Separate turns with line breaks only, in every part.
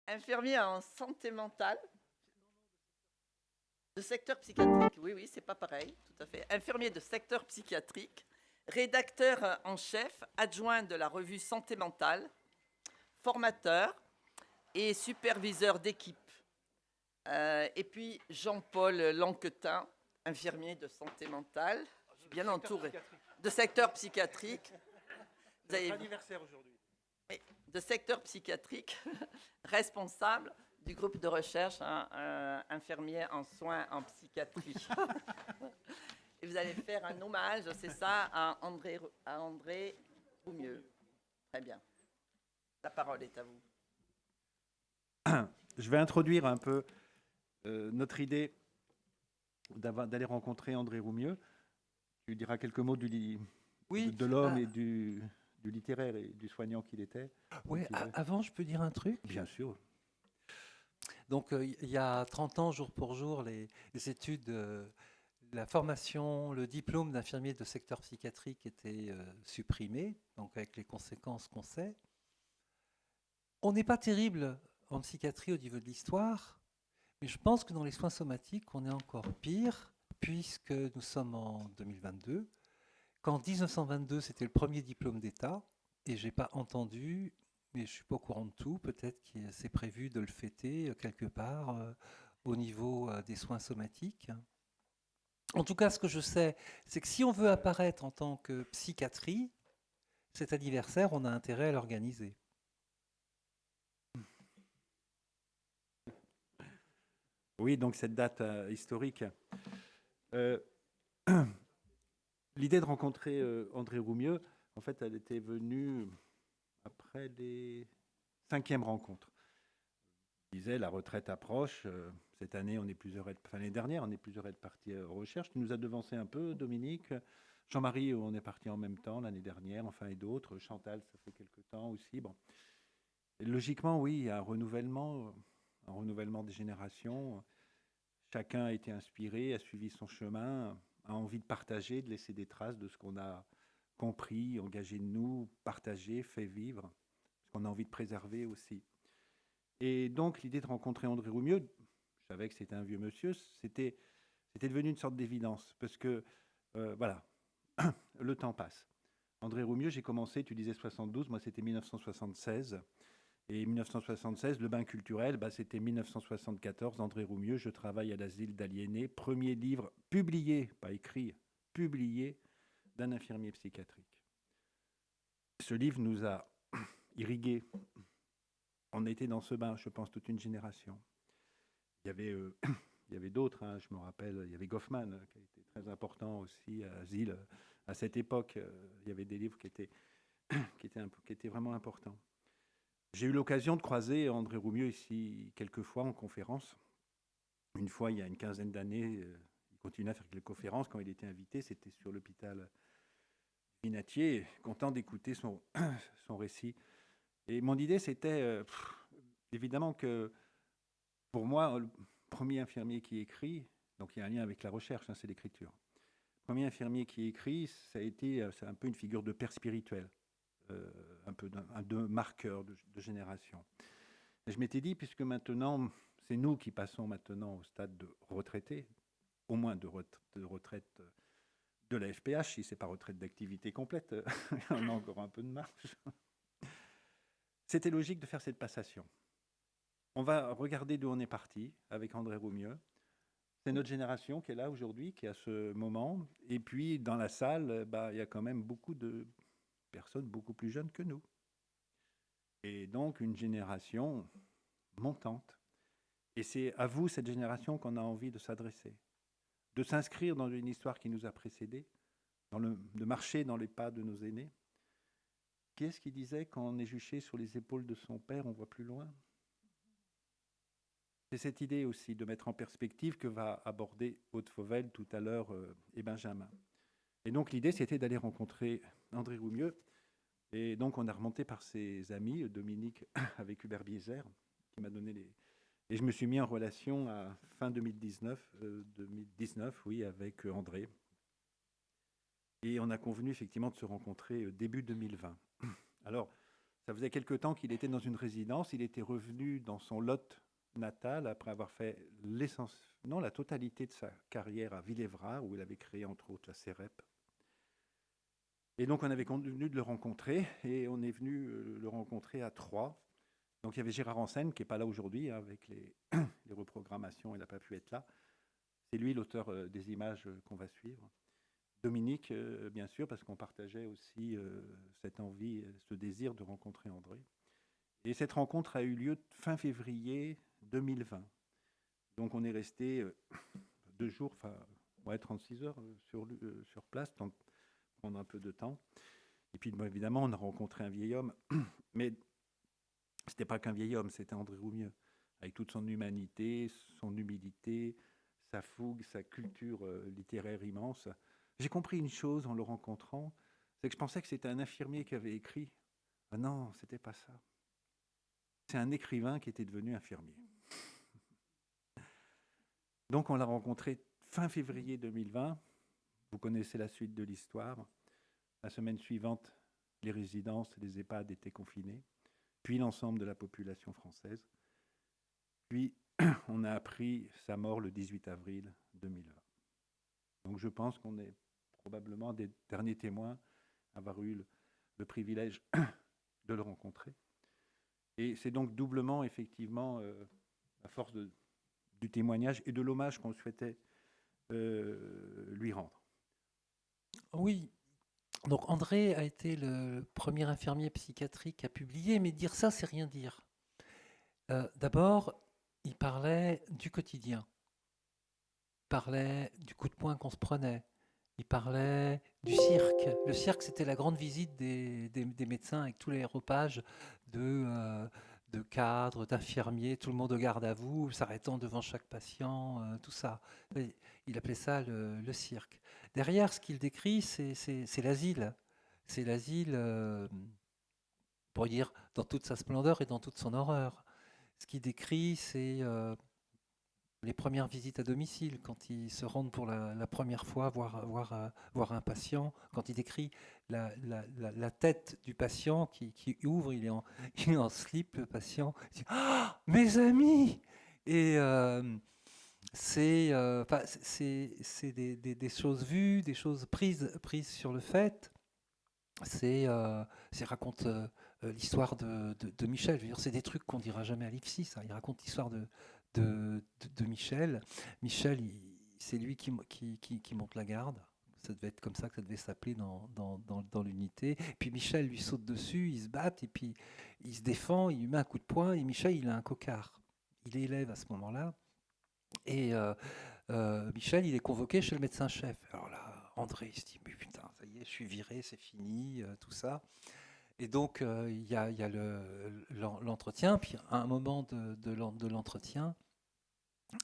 Infirmier en santé mentale, de secteur psychiatrique. Oui, oui, c'est pas pareil, tout à fait. Infirmier de secteur psychiatrique, rédacteur en chef, adjoint de la revue Santé mentale, formateur et superviseur d'équipe. Et puis Jean-Paul Lanquetin, infirmier de santé mentale. Je suis bien entouré. De secteur psychiatrique. Vous avez...
anniversaire aujourd'hui.
De secteur psychiatrique, responsable du groupe de recherche infirmier en soins en psychiatrie. Et vous allez faire un hommage, c'est ça, à André Roumieux. Très bien. La parole est à vous.
Je vais introduire un peu notre idée d'aller rencontrer André Roumieux. Tu diras quelques mots de l'homme et du littéraire et du soignant qu'il était.
Oui, avant, je peux dire un truc?
Bien sûr.
Donc, il y a 30 ans, jour pour jour, les études, la formation, le diplôme d'infirmier de secteur psychiatrique était supprimé, donc avec les conséquences qu'on sait. On n'est pas terrible en psychiatrie au niveau de l'histoire, mais je pense que dans les soins somatiques, on est encore pire, puisque nous sommes en 2022, qu'en 1922, c'était le premier diplôme d'État, et j'ai pas entendu, mais je suis pas au courant de tout, peut-être que c'est prévu de le fêter quelque part au niveau des soins somatiques. En tout cas, ce que je sais, c'est que si on veut apparaître en tant que psychiatrie, cet anniversaire, on a intérêt à l'organiser.
Oui, donc cette date historique. L'idée de rencontrer André Roumieux, en fait, elle était venue après les 5e rencontres. Je disais, la retraite approche. Cette année, on est plusieurs, enfin l'année dernière, on est plusieurs à être partis aux recherches. Tu nous as devancé un peu, Dominique. Jean-Marie, on est parti en même temps l'année dernière, enfin et d'autres. Chantal, ça fait quelques temps aussi. Bon. Et logiquement, oui, il y a un renouvellement des générations. Chacun a été inspiré, a suivi son chemin, a envie de partager, de laisser des traces de ce qu'on a compris, engagé de nous, partagé, fait vivre, ce qu'on a envie de préserver aussi. Et donc, l'idée de rencontrer André Roumieux, je savais que c'était un vieux monsieur, c'était devenu une sorte d'évidence, parce que, voilà, le temps passe. André Roumieux, j'ai commencé, tu disais 72, moi c'était 1976. Et 1976, le bain culturel, c'était 1974, André Roumieux, Je travaille à l'asile d'aliénés, premier livre publié, pas écrit, publié, d'un infirmier psychiatrique. Ce livre nous a irrigués. On était dans ce bain, je pense, toute une génération. Il y avait d'autres, hein, je me rappelle, il y avait Goffman, qui a été très important aussi à Asile. À cette époque, il y avait des livres qui étaient vraiment importants. J'ai eu l'occasion de croiser André Roumieux ici quelques fois en conférence. Une fois, il y a une quinzaine d'années, il continuait à faire quelques conférences. Quand il était invité, c'était sur l'hôpital Pinatier, content d'écouter son récit. Et mon idée, c'était évidemment que pour moi, le premier infirmier qui écrit, donc il y a un lien avec la recherche, hein, c'est l'écriture. Le premier infirmier qui écrit, c'est un peu une figure de père spirituel, un peu de marqueur de génération. Et je m'étais dit, puisque maintenant, c'est nous qui passons maintenant au stade de retraité, au moins de retraite de la FPH, si ce n'est pas retraite d'activité complète, on a encore un peu de marge. C'était logique de faire cette passation. On va regarder d'où on est parti avec André Roumieux. C'est notre génération qui est là aujourd'hui, qui est à ce moment. Et puis, dans la salle, il y a quand même beaucoup de personnes beaucoup plus jeunes que nous. Et donc, une génération montante. Et c'est à vous, cette génération, qu'on a envie de s'adresser, de s'inscrire dans une histoire qui nous a précédés, de marcher dans les pas de nos aînés. Qui est-ce qui disait, quand on est juché sur les épaules de son père, on voit plus loin? C'est cette idée aussi de mettre en perspective que va aborder Aude Fauvel tout à l'heure et Benjamin. Et donc l'idée, c'était d'aller rencontrer André Roumieux. Et donc on a remonté par ses amis, Dominique avec Hubert Bieser, qui m'a donné les... Et je me suis mis en relation à fin 2019, oui, avec André. Et on a convenu effectivement de se rencontrer début 2020. Alors, Ça faisait quelque temps qu'il était dans une résidence. Il était revenu dans son Lot natal après avoir fait la totalité de sa carrière à Villévrard, où il avait créé entre autres la CEREP. Et donc on avait convenu de le rencontrer et on est venu le rencontrer à Troyes. Donc il y avait Gérard Ansen qui n'est pas là aujourd'hui avec les reprogrammations, il n'a pas pu être là. C'est lui l'auteur des images qu'on va suivre. Dominique, bien sûr, parce qu'on partageait aussi cette envie, ce désir de rencontrer André. Et cette rencontre a eu lieu fin février 2020. Donc on est resté 2 jours, 36 heures sur place, tant prendre un peu de temps. Et puis évidemment, on a rencontré un vieil homme, mais c'était pas qu'un vieil homme, c'était André Roumieux, avec toute son humanité, son humilité, sa fougue, sa culture littéraire immense. J'ai compris une chose en le rencontrant, c'est que je pensais que c'était un infirmier qui avait écrit. Ah non, c'était pas ça. C'est un écrivain qui était devenu infirmier. Donc on l'a rencontré fin février 2020. Vous connaissez la suite de l'histoire. La semaine suivante, les résidences, les EHPAD étaient confinés, puis l'ensemble de la population française. Puis on a appris sa mort le 18 avril 2020. Donc je pense qu'on est probablement des derniers témoins à avoir eu le privilège de le rencontrer. Et c'est donc doublement, effectivement, à force du témoignage et de l'hommage qu'on souhaitait lui rendre.
Oui, donc André a été le premier infirmier psychiatrique à publier, mais dire ça, c'est rien dire. D'abord, il parlait du quotidien, il parlait du coup de poing qu'on se prenait, il parlait du cirque. Le cirque, c'était la grande visite des médecins avec tous les repages de cadres, d'infirmiers, tout le monde au garde à vous, s'arrêtant devant chaque patient, tout ça. Il appelait ça le cirque. Derrière, ce qu'il décrit, c'est l'asile. C'est l'asile, pour dire, dans toute sa splendeur et dans toute son horreur. Ce qu'il décrit, c'est les premières visites à domicile, quand ils se rendent pour la première fois voir un patient, quand il décrit la tête du patient qui ouvre, il est en slip, le patient, il dit « Ah, mes amis !» Et c'est des choses vues, des choses prises sur le fait. C'est raconte l'histoire de Michel. Je veux dire, c'est des trucs qu'on dira jamais à l'IFSI, ça. Il raconte l'histoire de Michel. Michel, c'est lui qui monte la garde. Ça devait être comme ça que ça devait s'appeler dans l'unité. Puis Michel lui saute dessus, ils se battent, et puis il se défend, il lui met un coup de poing, et Michel, il a un cocard. Il est élève à ce moment-là. Et Michel, il est convoqué chez le médecin-chef. Alors là, André, il se dit, mais putain, ça y est, je suis viré, c'est fini, tout ça. Et donc, il y a l'entretien, puis à un moment de l'entretien,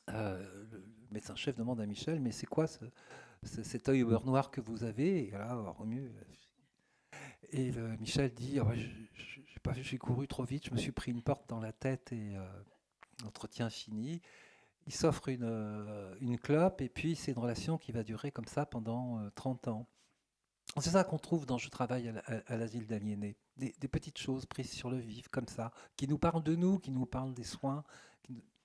le médecin-chef demande à Michel, mais c'est quoi cet œil au beurre noir que vous avez? Et là, Romieux. Et Michel dit, oh, j'ai couru trop vite, je me suis pris une porte dans la tête et l'entretien fini. Il s'offre une clope et puis c'est une relation qui va durer comme ça pendant 30 ans. C'est ça qu'on trouve dans Je travaille à l'asile d'aliénés. Des petites choses prises sur le vif comme ça, qui nous parlent de nous, qui nous parlent des soins,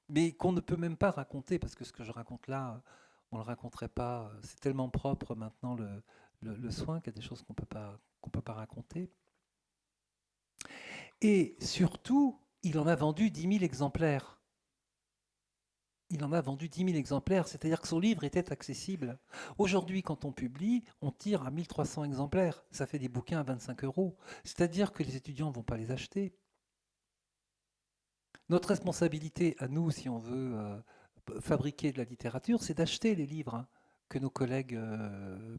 mais qu'on ne peut même pas raconter, parce que ce que je raconte là, on ne le raconterait pas. C'est tellement propre maintenant le soin qu'il y a des choses qu'on peut pas raconter. Et surtout, il en a vendu 10 000 exemplaires. Il en a vendu 10 000 exemplaires, c'est-à-dire que son livre était accessible. Aujourd'hui, quand on publie, on tire à 1300 exemplaires. Ça fait des bouquins à 25 €. C'est-à-dire que les étudiants ne vont pas les acheter. Notre responsabilité à nous, si on veut fabriquer de la littérature, c'est d'acheter les livres que nos collègues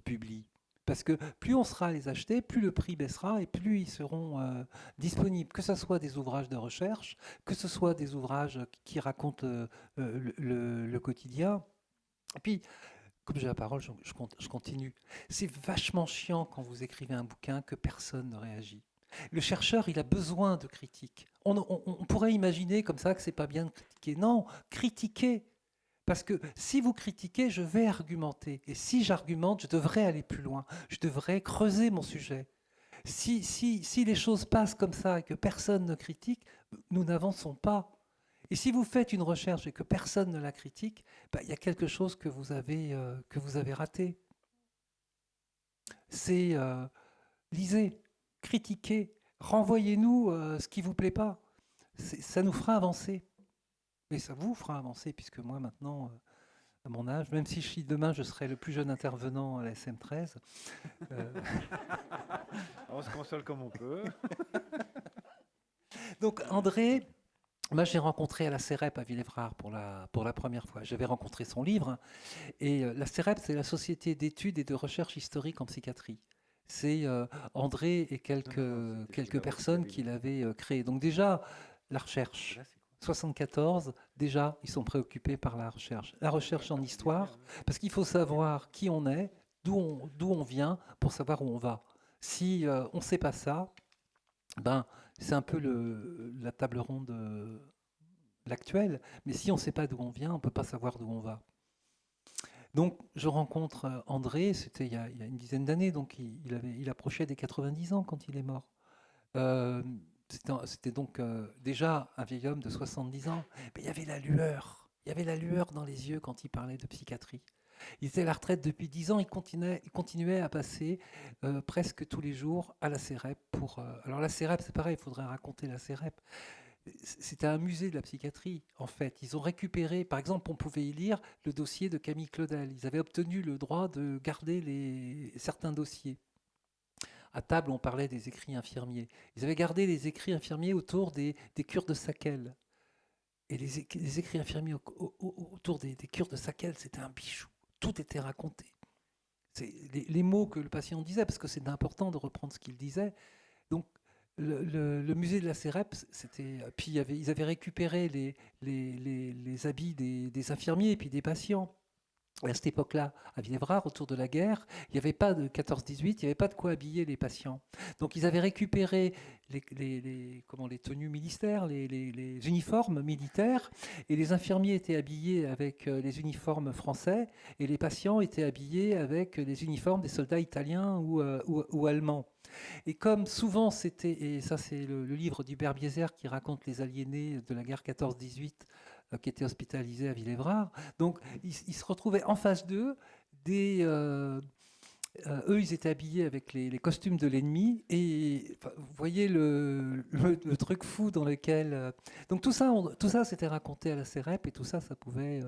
publient. Parce que plus on sera à les acheter, plus le prix baissera et plus ils seront disponibles. Que ce soit des ouvrages de recherche, que ce soit des ouvrages qui racontent le quotidien. Et puis, comme j'ai la parole, je continue. C'est vachement chiant quand vous écrivez un bouquin que personne ne réagit. Le chercheur, il a besoin de critiques. On pourrait imaginer comme ça que c'est pas bien de critiquer. Non, critiquez. Parce que si vous critiquez, je vais argumenter. Et si j'argumente, je devrais aller plus loin. Je devrais creuser mon sujet. Si les choses passent comme ça et que personne ne critique, nous n'avançons pas. Et si vous faites une recherche et que personne ne la critique, il y a quelque chose que vous avez raté. C'est lisez, critiquez, renvoyez-nous ce qui ne vous plaît pas. Ça nous fera avancer. Et ça vous fera avancer, puisque moi maintenant, à mon âge, même si demain je serai le plus jeune intervenant à la SM13.
On se console comme on peut.
Donc André, moi j'ai rencontré à la CEREP à Villévrard pour la première fois. J'avais rencontré son livre. Et la CEREP, c'est la Société d'études et de recherche historique en psychiatrie. C'est André et quelques personnes qui l'avaient créé. Donc déjà, la recherche. 74, déjà, ils sont préoccupés par la recherche. La recherche en histoire, parce qu'il faut savoir qui on est, d'où on vient, pour savoir où on va. Si on ne sait pas ça, c'est un peu la table ronde l'actuelle. Mais si on ne sait pas d'où on vient, on ne peut pas savoir d'où on va. Donc, je rencontre André, c'était il y a une dizaine d'années, donc il approchait des 90 ans quand il est mort. C'était donc déjà un vieil homme de 70 ans, mais il y avait la lueur dans les yeux quand il parlait de psychiatrie. Il était à la retraite depuis 10 ans, il continuait à passer presque tous les jours à la CEREP. Alors la CEREP, c'est pareil, il faudrait raconter la CEREP. C'était un musée de la psychiatrie, en fait. Ils ont récupéré, par exemple, on pouvait y lire le dossier de Camille Claudel. Ils avaient obtenu le droit de garder certains dossiers. À table, on parlait des écrits infirmiers. Ils avaient gardé les écrits infirmiers autour des cures de Sackel. Et les écrits infirmiers autour des cures de Sackel, c'était un bijou. Tout était raconté. Les mots que le patient disait, parce que c'est important de reprendre ce qu'il disait. Donc, le musée de la CEREP, puis ils avaient récupéré les habits des infirmiers et puis des patients. À cette époque-là, à Villévrard, autour de la guerre, il n'y avait pas de 14-18, il n'y avait pas de quoi habiller les patients. Donc ils avaient récupéré les tenues militaires, les uniformes militaires, et les infirmiers étaient habillés avec les uniformes français, et les patients étaient habillés avec les uniformes des soldats italiens ou allemands. Et comme souvent c'était, et ça c'est le livre d'Hubert Bieser qui raconte les aliénés de la guerre 14-18, qui étaient hospitalisés à Villévrard. Donc, ils se retrouvaient en face d'eux. Eux, ils étaient habillés avec les costumes de l'ennemi. Et vous voyez le truc fou dans lequel... donc, tout ça c'était raconté à la CEREP et tout ça, ça pouvait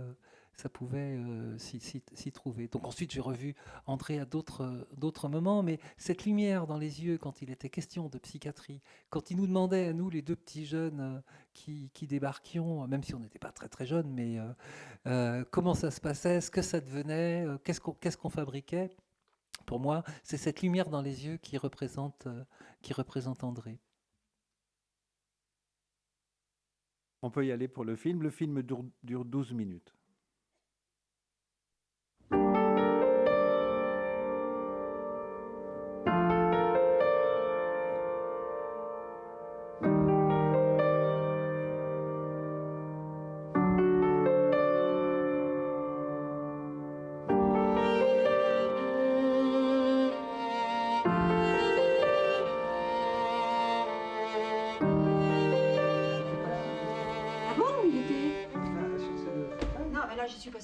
s'y trouver. Donc ensuite, j'ai revu André à d'autres moments, mais cette lumière dans les yeux quand il était question de psychiatrie, quand il nous demandait à nous, les deux petits jeunes qui débarquions, même si on n'était pas très très jeunes, mais comment ça se passait, ce que ça devenait, qu'est-ce qu'on fabriquait. Pour moi, c'est cette lumière dans les yeux qui représente André.
On peut y aller pour le film. Le film dure 12 minutes.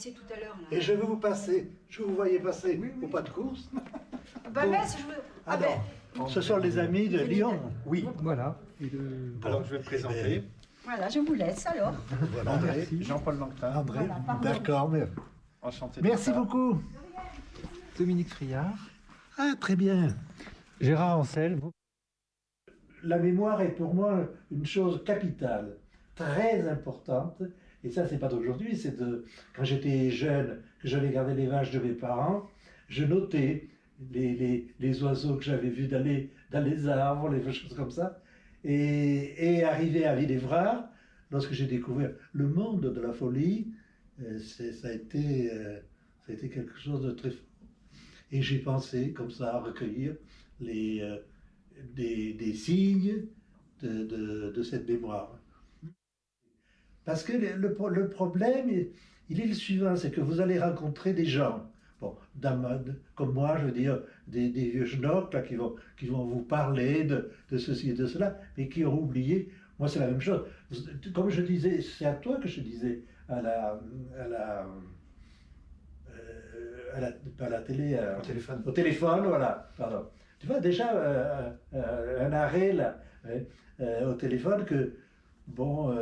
Tout à l'heure.
Et je veux vous passer, je vous voyais passer au pas de course. Ce sont les amis de Lyon.
Oui,
voilà.
Alors je vais me présenter.
Voilà, je vous laisse alors.
Voilà,
André, Jean-Paul Langtin.
André,
voilà,
d'accord, mais...
Enchanté.
Merci beaucoup.
Dominique Friard.
Ah, très bien.
Gérard Ancel.
La mémoire est pour moi une chose capitale, très importante. Et ça, c'est pas d'aujourd'hui, c'est de quand j'étais jeune, que j'allais garder les vaches de mes parents, je notais les oiseaux que j'avais vus dans les arbres, les choses comme ça. Et arrivé à Villévrard, lorsque j'ai découvert le monde de la folie, ça a été quelque chose de très fort. Et j'ai pensé, comme ça, à recueillir des signes de cette mémoire. Parce que le problème, il est le suivant, c'est que vous allez rencontrer des gens. bon, comme moi, je veux dire, des vieux schnocks là, qui vont vous parler de ceci et de cela, mais qui ont oublié. Moi, c'est la même chose. Comme je disais, c'est à toi que je disais à la, pas à la télé, au téléphone, voilà, pardon. Tu vois, déjà, un arrêt là, au téléphone que, bon,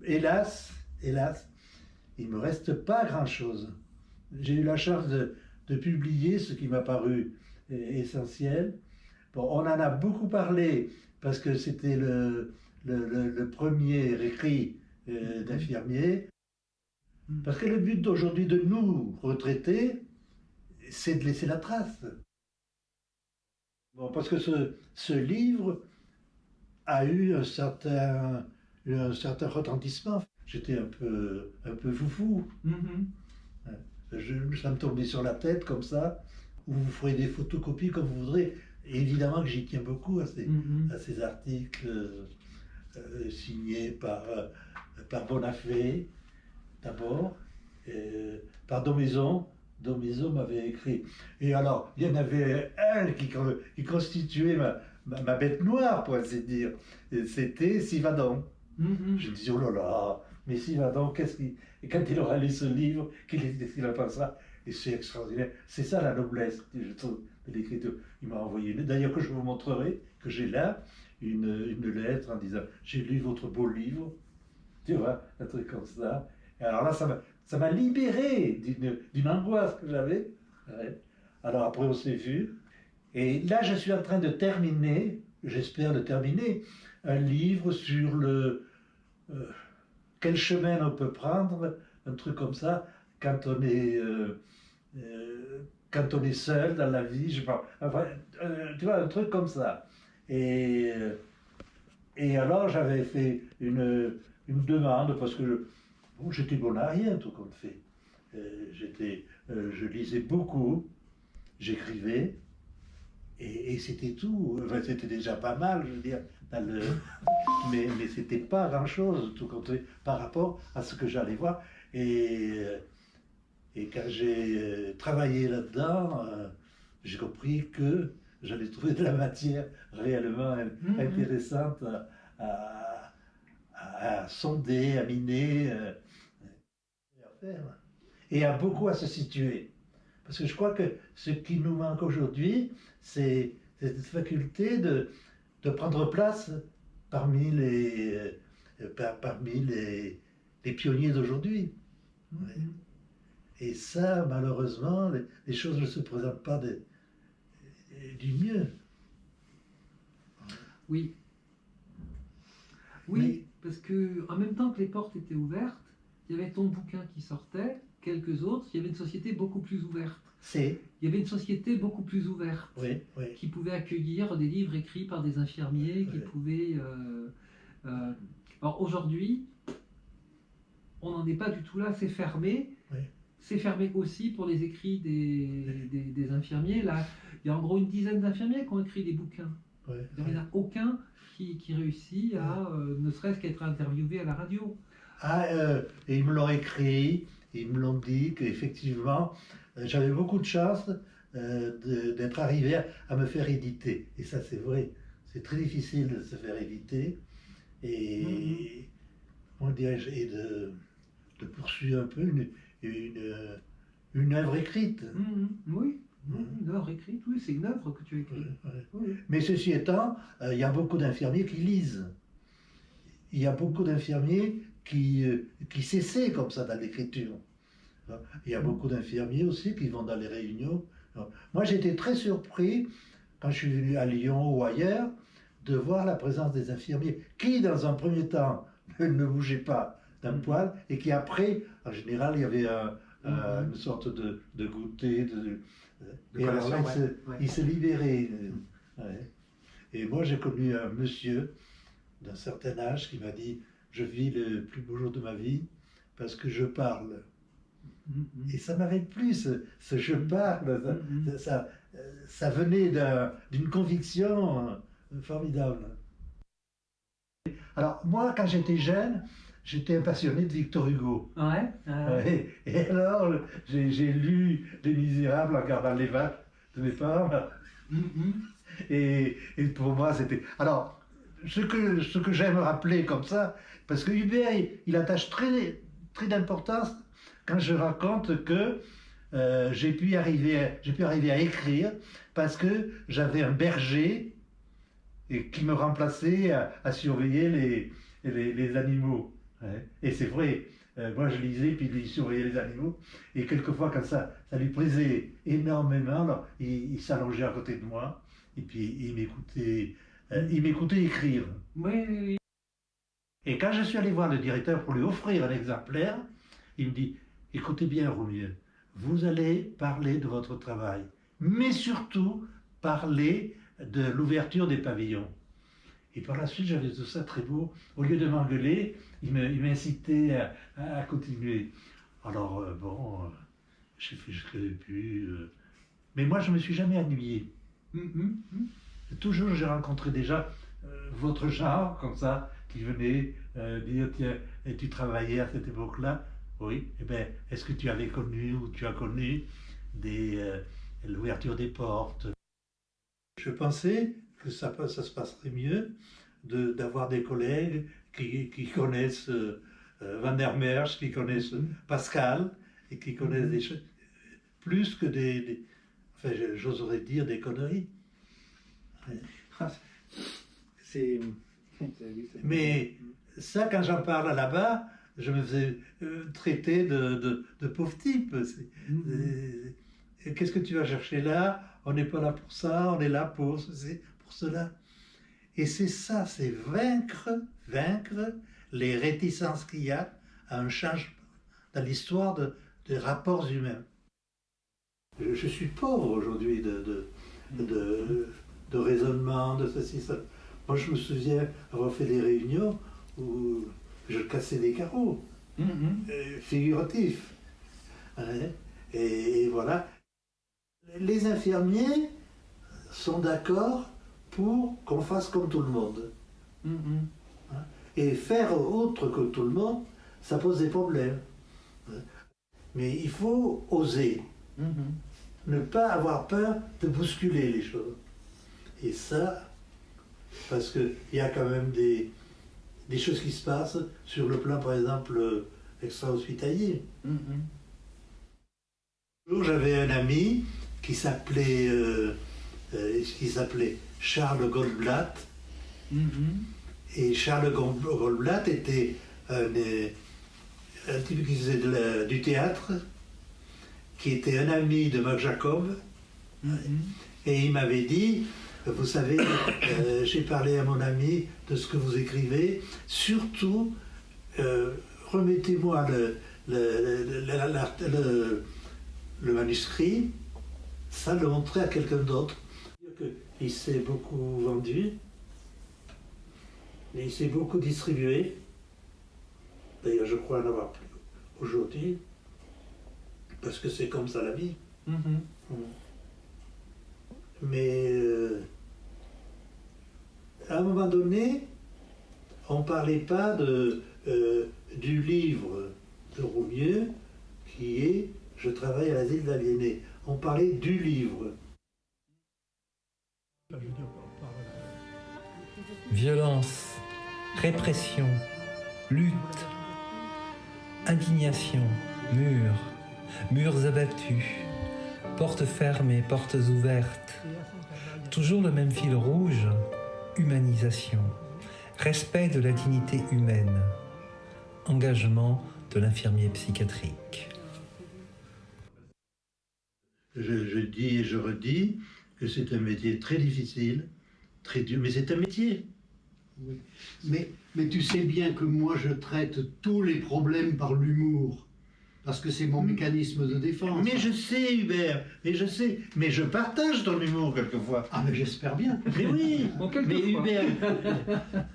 hélas, il ne me reste pas grand-chose. J'ai eu la chance de publier ce qui m'a paru essentiel. Bon, on en a beaucoup parlé parce que c'était le premier écrit d'infirmier. Parce que le but d'aujourd'hui de nous, retraités, c'est de laisser la trace. Bon, parce que ce livre a eu un certain retentissement. J'étais un peu foufou. Ça me tombait sur la tête comme ça. Vous ferez des photocopies comme vous voudrez. Et évidemment que j'y tiens beaucoup à ces articles signés par Bonafé, d'abord, par Domaison. Domaison m'avait écrit. Et alors, il y en avait un qui constituait ma bête noire, pour ainsi dire. C'était Sivadon. Je me disais, oh là là, mais Sivadon, qu'est-ce qu'il... Et quand il aura lu ce livre, qu'est-ce qu'il en pensera? Et c'est extraordinaire. C'est ça la noblesse, je trouve, de l'écriture. Il m'a envoyé une... D'ailleurs, que je vous montrerai, que j'ai là, une lettre en disant, j'ai lu votre beau livre. Tu vois, un truc comme ça. Et alors là, ça m'a libéré d'une angoisse que j'avais. Ouais. Alors après, on s'est vu. Et là, je suis en train de terminer, j'espère de terminer, un livre sur quel chemin on peut prendre, un truc comme ça, quand on est seul dans la vie, je sais pas. Enfin, tu vois, un truc comme ça. Et alors, j'avais fait une demande parce que j'étais bon à rien, tout compte fait. Je lisais beaucoup, j'écrivais, et c'était tout. Enfin, c'était déjà pas mal, je veux dire, mais c'était pas grand-chose, tout compte fait, par rapport à ce que j'allais voir. Et quand j'ai travaillé là-dedans, j'ai compris que j'allais trouver de la matière réellement intéressante à sonder, à miner, à faire. Et à beaucoup à se situer. Parce que je crois que ce qui nous manque aujourd'hui, c'est cette faculté de prendre place parmi les pionniers d'aujourd'hui. Et ça, malheureusement, les choses ne se présentent pas du mieux.
Oui. Oui, parce que en même temps que les portes étaient ouvertes, il y avait ton bouquin qui sortait, quelques autres, il y avait une société beaucoup plus ouverte. Il y avait une société beaucoup plus ouverte, qui pouvait accueillir des livres écrits par des infirmiers, qui pouvaient... Alors aujourd'hui, on n'en est pas du tout là, c'est fermé. C'est fermé aussi pour les écrits des infirmiers. Là, il y a en gros une dizaine d'infirmiers qui ont écrit des bouquins. Il n'y en a aucun qui réussit à ne serait-ce qu'être interviewé à la radio.
Et ils me l'ont écrit, ils me l'ont dit qu'effectivement, j'avais beaucoup de chance d'être arrivé à me faire éditer. Et ça, c'est vrai. C'est très difficile de se faire éditer. Et, comment dirais-je, et de poursuivre un peu une œuvre écrite.
Oui. Une œuvre écrite, oui, c'est une œuvre que tu as écrite.
Oui. Mais ceci étant, il y a beaucoup d'infirmiers qui lisent. Il y a beaucoup d'infirmiers qui s'essaient comme ça dans l'écriture. Il y a beaucoup d'infirmiers aussi qui vont dans les réunions. Moi, j'étais très surpris, quand je suis venu à Lyon ou ailleurs, de voir la présence des infirmiers qui, dans un premier temps, ne bougeaient pas d'un poil, et qui après, en général, il y avait une sorte de goûter, et alors là, il se libérait. Et moi, j'ai connu un monsieur d'un certain âge qui m'a dit « Je vis le plus beau jour de ma vie parce que je parle ». Et ça m'avait plu, ce je parle, ça venait d'une conviction formidable. Alors moi, quand j'étais jeune, j'étais un passionné de Victor Hugo.
Ouais.
Et alors, j'ai lu Les Misérables en gardant les vaches de mes parents. Et pour moi, c'était... Alors, ce que j'aime rappeler comme ça, parce que Hubert, il attache très, très d'importance quand je raconte que j'ai pu arriver à écrire parce que j'avais un berger qui me remplaçait à surveiller les animaux. Et c'est vrai, moi je lisais, puis lui il surveillait les animaux, et quelquefois quand ça lui plaisait énormément, alors, il s'allongeait à côté de moi, et puis il m'écoutait écrire.
Oui.
Et quand je suis allé voir le directeur pour lui offrir un exemplaire, il me dit, écoutez bien Roumieux, vous allez parler de votre travail, mais surtout parler de l'ouverture des pavillons. Et par la suite, j'avais tout ça très beau. Au lieu de m'engueuler, il m'incitait à continuer. Alors, j'ai fait ce que j'ai pu. Mais moi, je ne me suis jamais ennuyé. Toujours, j'ai rencontré déjà votre genre, comme ça, qui venait dire, tiens, et tu travaillais à cette époque-là? Oui. Eh bien, est-ce que tu avais connu ou tu as connu l'ouverture des portes? Je pensais que ça se passerait mieux d'avoir des collègues qui connaissent Van der Merch, qui connaissent Pascal, et qui connaissent des choses, plus que enfin, j'oserais dire des conneries. Mais ça, quand j'en parle là-bas, je me faisais traiter de pauvre type. Qu'est-ce que tu vas chercher là? On n'est pas là pour ça, on est là pour cela. Et c'est ça, c'est vaincre les réticences qu'il y a à un changement dans l'histoire des rapports humains. Je suis pauvre aujourd'hui de raisonnement, de ceci, ça. Moi, je me souviens avoir fait des réunions où je cassais des carreaux, figuratifs. Et voilà. Les infirmiers sont d'accord pour qu'on fasse comme tout le monde. Et faire autre que tout le monde, ça pose des problèmes. Mais il faut oser. Ne pas avoir peur de bousculer les choses. Et ça, parce qu'il y a quand même des choses qui se passent sur le plan, par exemple, extra-hospitalier. J'avais un ami qui s'appelait Charles Goldblatt. Et Charles Goldblatt était un type qui faisait du théâtre, qui était un ami de Marc Jacob. Et il m'avait dit, vous savez, j'ai parlé à mon ami de ce que vous écrivez, surtout remettez-moi le manuscrit, ça le montrer à quelqu'un d'autre. Il s'est beaucoup vendu, et il s'est beaucoup distribué. D'ailleurs, je crois en avoir plus aujourd'hui, parce que c'est comme ça la vie. Mais à un moment donné, on ne parlait pas du livre de Roumieux qui est « Je travaille à l'asile d'aliénés ». On parlait du livre.
Violence, répression, lutte, indignation, murs abattus, portes fermées, portes ouvertes. Toujours le même fil rouge, humanisation, respect de la dignité humaine, engagement de l'infirmier psychiatrique.
Je dis et je redis que c'est un métier très difficile, très dur, mais c'est un métier.
Oui. Mais tu sais bien que moi je traite tous les problèmes par l'humour, parce que c'est mon mécanisme de défense.
Mais je sais Hubert, mais je partage ton humour quelquefois.
Ah mais j'espère bien.
Mais oui,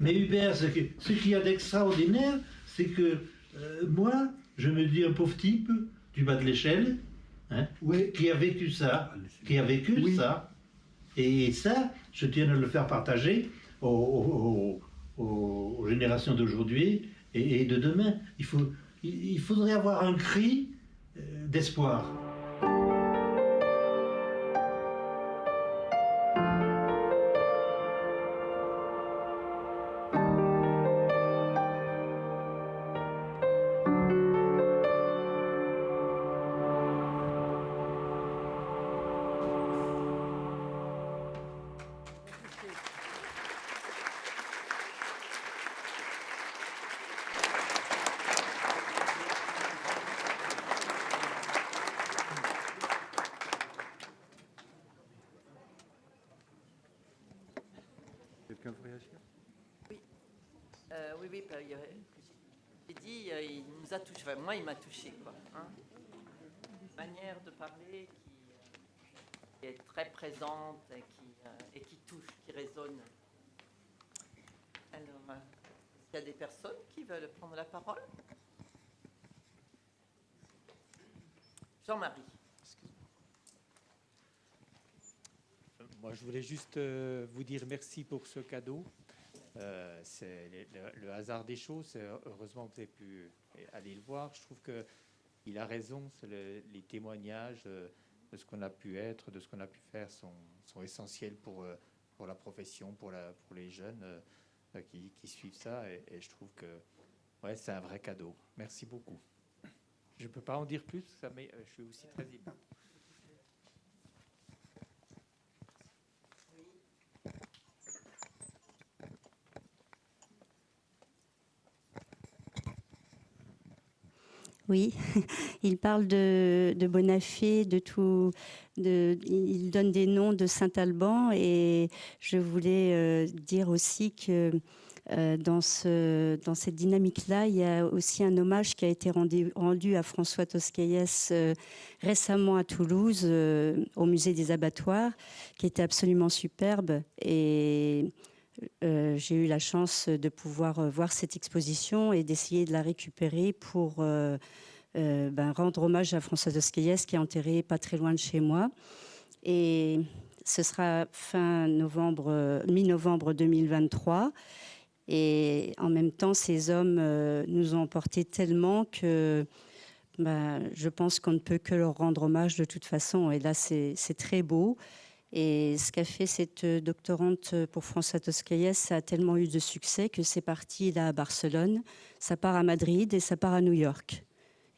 mais Hubert, ce qu'il y a d'extraordinaire, c'est que moi, je me dis un pauvre type du bas de l'échelle, qui a vécu ça, ça, et ça, je tiens à le faire partager aux générations d'aujourd'hui et de demain. Il faudrait avoir un cri d'espoir.
Quelqu'un veut réagir?
Oui. Oui, j'ai dit, il nous a touché. Enfin, moi, il m'a touché, quoi. Hein. Une manière de parler qui est très présente et qui touche, qui résonne. Alors, est-ce qu'il y a des personnes qui veulent prendre la parole? Jean-Marie.
Moi, je voulais juste vous dire merci pour ce cadeau. C'est le hasard des choses. Heureusement que vous avez pu aller le voir. Je trouve qu'il a raison. Les témoignages de ce qu'on a pu être, de ce qu'on a pu faire sont essentiels pour la profession, pour les jeunes qui suivent ça. Et je trouve que ouais, c'est un vrai cadeau. Merci beaucoup. Je ne peux pas en dire plus, mais je suis aussi très ému.
Oui, il parle de Bonafé, de tout. Il donne des noms de Saint-Alban et je voulais dire aussi que dans cette dynamique-là, il y a aussi un hommage qui a été rendu à François Toscaïès récemment à Toulouse, au musée des abattoirs, qui était absolument superbe. Et j'ai eu la chance de pouvoir voir cette exposition et d'essayer de la récupérer pour rendre hommage à François Toscaïès, qui est enterré pas très loin de chez moi. Et ce sera mi-novembre 2023. Et en même temps, ces hommes nous ont emportés tellement que je pense qu'on ne peut que leur rendre hommage de toute façon. Et là, c'est très beau. Et ce qu'a fait cette doctorante pour François Toscaïès, ça a tellement eu de succès que c'est parti là à Barcelone, ça part à Madrid et ça part à New York.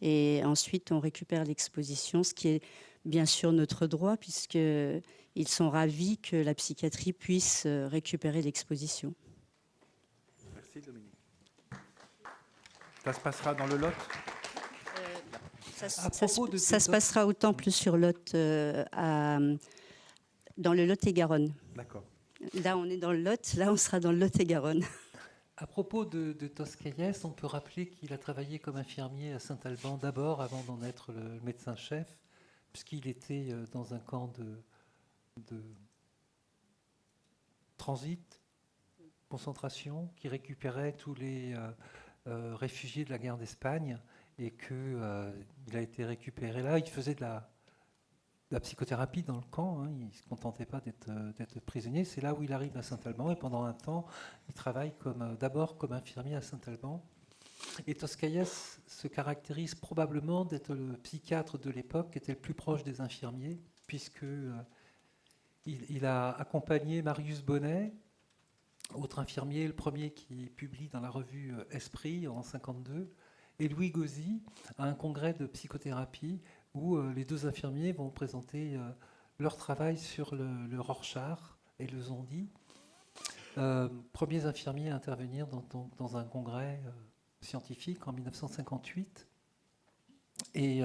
Et ensuite, on récupère l'exposition, ce qui est bien sûr notre droit, puisqu'ils sont ravis que la psychiatrie puisse récupérer l'exposition.
Merci Dominique. Ça se passera dans le Lot?
Ça se passera au Temple sur Lot, dans le Lot-et-Garonne.
D'accord.
Là, on est dans le Lot, là, on sera dans le Lot-et-Garonne.
À propos de Toscaïès, on peut rappeler qu'il a travaillé comme infirmier à Saint-Alban d'abord, avant d'en être le médecin-chef, puisqu'il était dans un camp de transit, concentration, qui récupérait tous les réfugiés de la guerre d'Espagne, et qu'il a été récupéré là. Il faisait de la psychothérapie dans le camp, hein. Il ne se contentait pas d'être prisonnier. C'est là où il arrive à Saint-Alban, et pendant un temps, il travaille d'abord comme infirmier à Saint-Alban. Et Toscaïès se caractérise probablement d'être le psychiatre de l'époque qui était le plus proche des infirmiers, puisque il a accompagné Marius Bonnet, autre infirmier, le premier qui publie dans la revue Esprit en 1952, et Louis Gauzy à un congrès de psychothérapie où les deux infirmiers vont présenter leur travail sur le Rorschach et le Zondi. Premiers infirmiers à intervenir dans un congrès scientifique en 1958. Et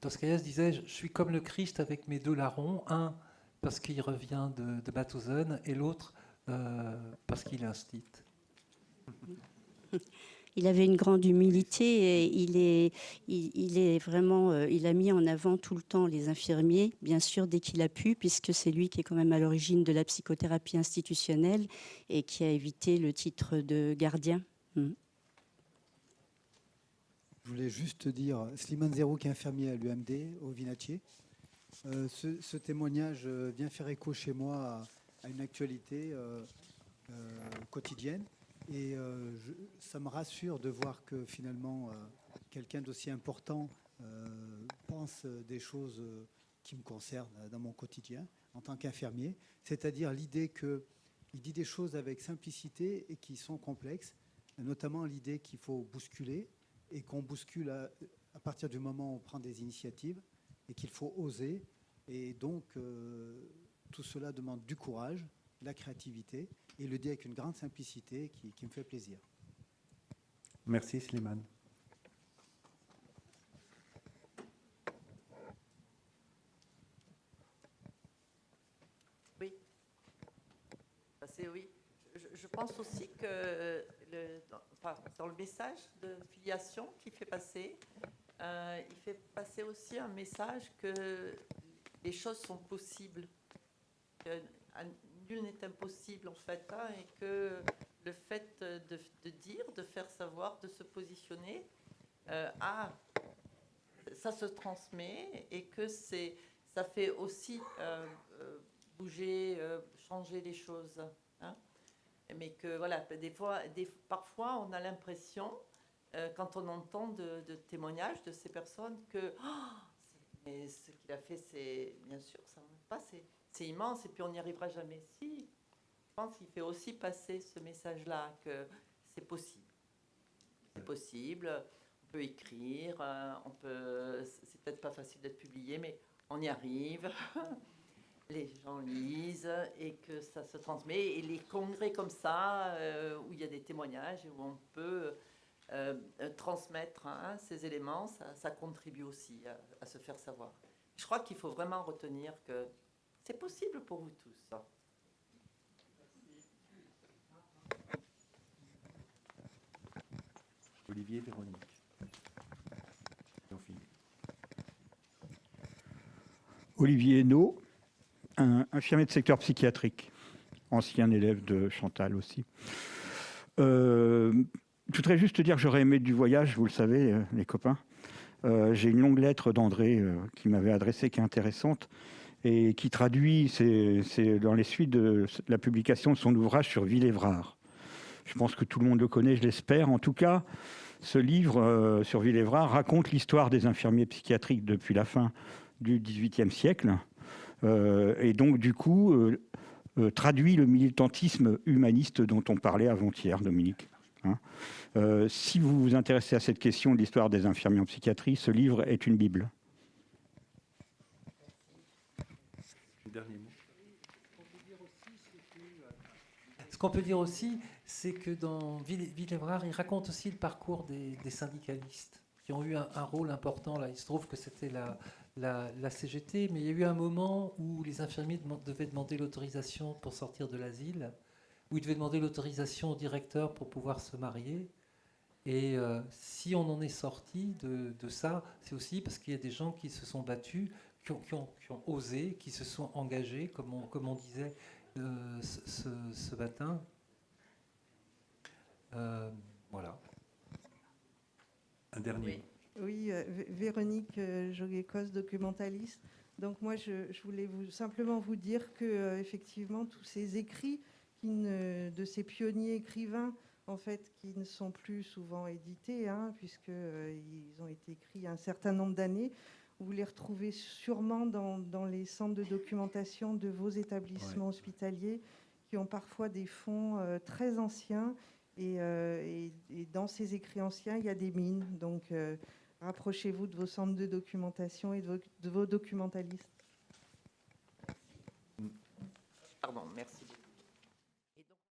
Toscaïès disait « Je suis comme le Christ avec mes deux larrons, un parce qu'il revient de Mathusen et l'autre parce qu'il est instite. »
Il avait une grande humilité et il a mis en avant tout le temps les infirmiers, bien sûr, dès qu'il a pu, puisque c'est lui qui est quand même à l'origine de la psychothérapie institutionnelle et qui a évité le titre de gardien. Je
voulais juste dire, Slimane Zerou, qui est infirmier à l'UMD, au Vinatier. Ce témoignage vient faire écho chez moi à une actualité quotidienne. Et ça me rassure de voir que finalement, quelqu'un d'aussi important pense des choses qui me concernent dans mon quotidien en tant qu'infirmier, c'est-à-dire l'idée qu'il dit des choses avec simplicité et qui sont complexes, notamment l'idée qu'il faut bousculer et qu'on bouscule à partir du moment où on prend des initiatives et qu'il faut oser. Et donc, tout cela demande du courage, de la créativité, et le dit avec une grande simplicité qui me fait plaisir.
Merci Slimane.
Oui. Oui. Je pense aussi que dans le message de filiation qu'il fait passer, il fait passer aussi un message que les choses sont possibles. Nul n'est impossible en fait, hein, et que le fait de dire, de faire savoir, de se positionner, ça se transmet et que ça fait aussi bouger, changer les choses. Hein, mais que voilà, parfois on a l'impression, quand on entend de témoignages de ces personnes, que mais ce qu'il a fait, c'est bien sûr, ça ne va pas, c'est immense et puis on n'y arrivera jamais. Si, je pense qu'il fait aussi passer ce message-là, que c'est possible. C'est possible, on peut écrire, c'est peut-être pas facile d'être publié, mais on y arrive. Les gens lisent et que ça se transmet. Et les congrès comme ça, où il y a des témoignages, où on peut transmettre ces éléments, ça contribue aussi à se faire savoir. Je crois qu'il faut vraiment retenir que c'est possible pour vous tous.
Olivier, Véronique.
Olivier Hainaut, un infirmier de secteur psychiatrique, ancien élève de Chantal aussi. Je voudrais juste te dire que j'aurais aimé du voyage, vous le savez, les copains. J'ai une longue lettre d'André qui m'avait adressée, qui est intéressante, et qui traduit, c'est dans les suites de la publication de son ouvrage sur Villévrard. Je pense que tout le monde le connaît, je l'espère. En tout cas, ce livre sur Villévrard raconte l'histoire des infirmiers psychiatriques depuis la fin du XVIIIe siècle, et donc du coup traduit le militantisme humaniste dont on parlait avant-hier, Dominique. Hein. Si vous vous intéressez à cette question de l'histoire des infirmiers en psychiatrie, ce livre est une bible.
Dernier mot.
Ce qu'on peut dire aussi, c'est que dans Villévrard, il raconte aussi le parcours des syndicalistes qui ont eu un rôle important. Là, il se trouve que c'était la CGT, mais il y a eu un moment où les infirmiers devaient demander l'autorisation pour sortir de l'asile, où ils devaient demander l'autorisation au directeur pour pouvoir se marier. Et si on en est sorti de ça, c'est aussi parce qu'il y a des gens qui se sont battus, qui ont osé, qui se sont engagés, comme on disait ce matin. Voilà.
Un dernier.
Oui, Véronique Joguécos, documentaliste. Donc moi, je voulais simplement vous dire que effectivement, tous ces écrits de ces pionniers écrivains, en fait, qui ne sont plus souvent édités, puisqu'ils ont été écrits il y a un certain nombre d'années, vous les retrouvez sûrement dans les centres de documentation de vos établissements hospitaliers, qui ont parfois des fonds très anciens. Et dans ces écrits anciens, il y a des mines. Donc, rapprochez-vous de vos centres de documentation et de vos documentalistes.
Pardon, merci beaucoup.